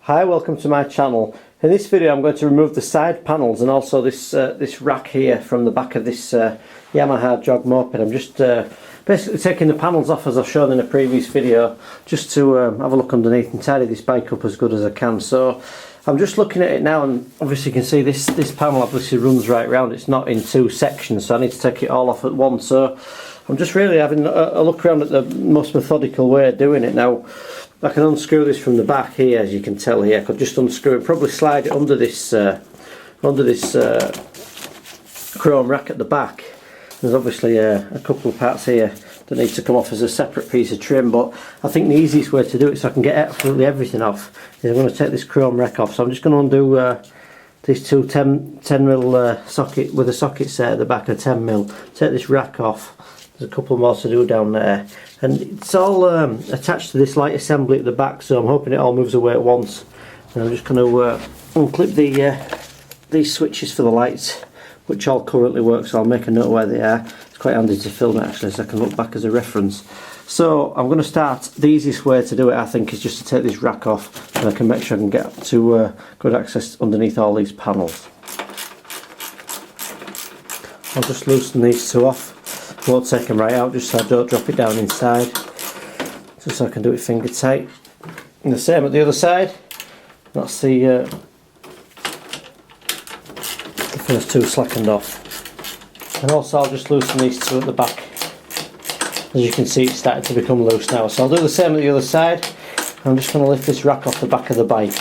Hi, welcome to my channel. In this video I'm going to remove the side panels and also this rack here from the back of this Yamaha Jog Moped. I'm just basically taking the panels off as I've shown in a previous video, just to have a look underneath and tidy this bike up as good as I can. So I'm just looking at it now, and obviously you can see this panel obviously runs right round. It's not in two sections, so I need to take it all off at once. So I'm just really having a look around at the most methodical way of doing it. Now I can unscrew this from the back here, as you can tell here. I could just unscrew it, probably slide it under this chrome rack at the back. There's obviously a couple of parts here that need to come off as a separate piece of trim, but I think the easiest way to do it so I can get absolutely everything off is I'm going to take this chrome rack off. So I'm just going to undo these two 10mm socket with a socket set at the back of 10mm. Take this rack off. There's a couple more to do down there, and it's all attached to this light assembly at the back, so I'm hoping it all moves away at once. And I'm just going to unclip these switches for the lights, which all currently work, so I'll make a note where they are. It's quite handy to film it actually, so I can look back as a reference. So I'm going to start, the easiest way to do it I think is just to take this rack off, and I can make sure I can get to good access underneath all these panels. I'll just loosen these two off. I won't take them right out, just so I don't drop it down inside, just so I can do it finger tight. And the same at the other side. That's the first two slackened off. And also I'll just loosen these two at the back. As you can see, it's starting to become loose now, so I'll do the same at the other side. I'm just going to lift this rack off the back of the bike.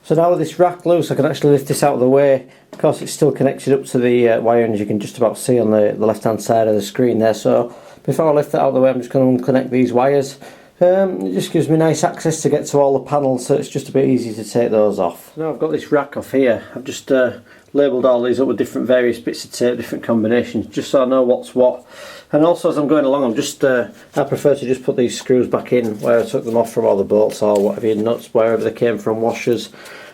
So now with this rack loose, I can actually lift this out of the way. Of course, it's still connected up to the wiring, as you can just about see on the left hand side of the screen there. So before I lift that out of the way, I'm just going to unconnect these wires. It just gives me nice access to get to all the panels, so it's just a bit easy to take those off. So now I've got this rack off here. I've just labelled all these up with different various bits of tape, different combinations, just so I know what's what. And also as I'm going along, I'm just I prefer to just put these screws back in where I took them off from, all the bolts or whatever, nuts, wherever they came from, washers.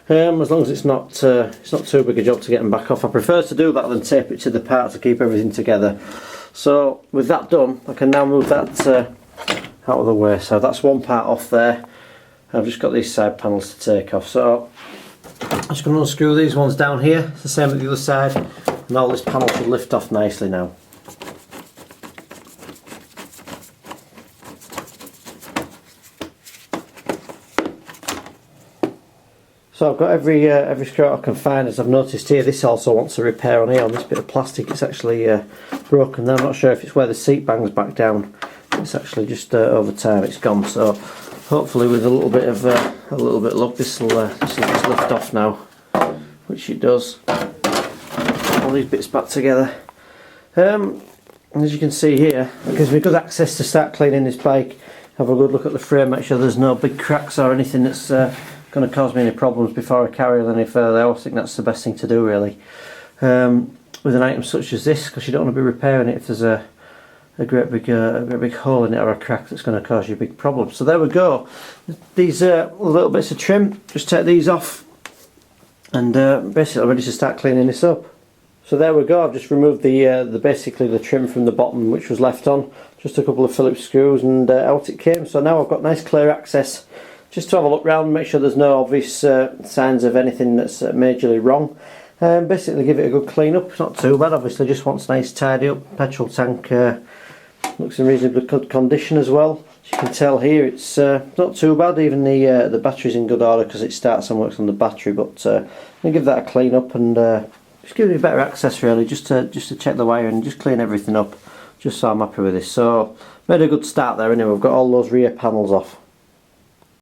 As long as it's not too big a job to get them back off. I prefer to do that than tape it to the part to keep everything together. So with that done, I can now move that out of the way. So that's one part off there. I've just got these side panels to take off. So I'm just going to unscrew these ones down here. It's the same at the other side, and all this panel should lift off nicely now. So I've got every screw I can find. As I've noticed here, this also wants a repair on here, on this bit of plastic. It's actually broken there. I'm not sure if it's where the seat bangs back down. It's actually just over time it's gone. So hopefully with a little bit of luck, this will just lift off now, which it does. All these bits back together. And as you can see here, it gives me good access to start cleaning this bike. Have a good look at the frame, make sure there's no big cracks or anything that's going to cause me any problems before I carry on any further. I always think that's the best thing to do, really, with an item such as this, because you don't want to be repairing it if there's a great big hole in it or a crack that's going to cause you a big problem. So there we go. These little bits of trim, just take these off, and basically I'm ready to start cleaning this up. So there we go. I've just removed basically the trim from the bottom, which was left on. Just a couple of Phillips screws, and out it came. So now I've got nice clear access, just to have a look round, make sure there's no obvious signs of anything that's majorly wrong. Basically give it a good clean up. It's not too bad, obviously, just wants nice tidy up. Petrol tank looks in reasonably good condition as well. As you can tell here, it's not too bad. Even the battery's in good order because it starts and works on the battery. But I'm going to give that a clean up, and just give me better access, really, just to check the wire and just clean everything up, just so I'm happy with this. So made a good start there anyway. We've got all those rear panels off.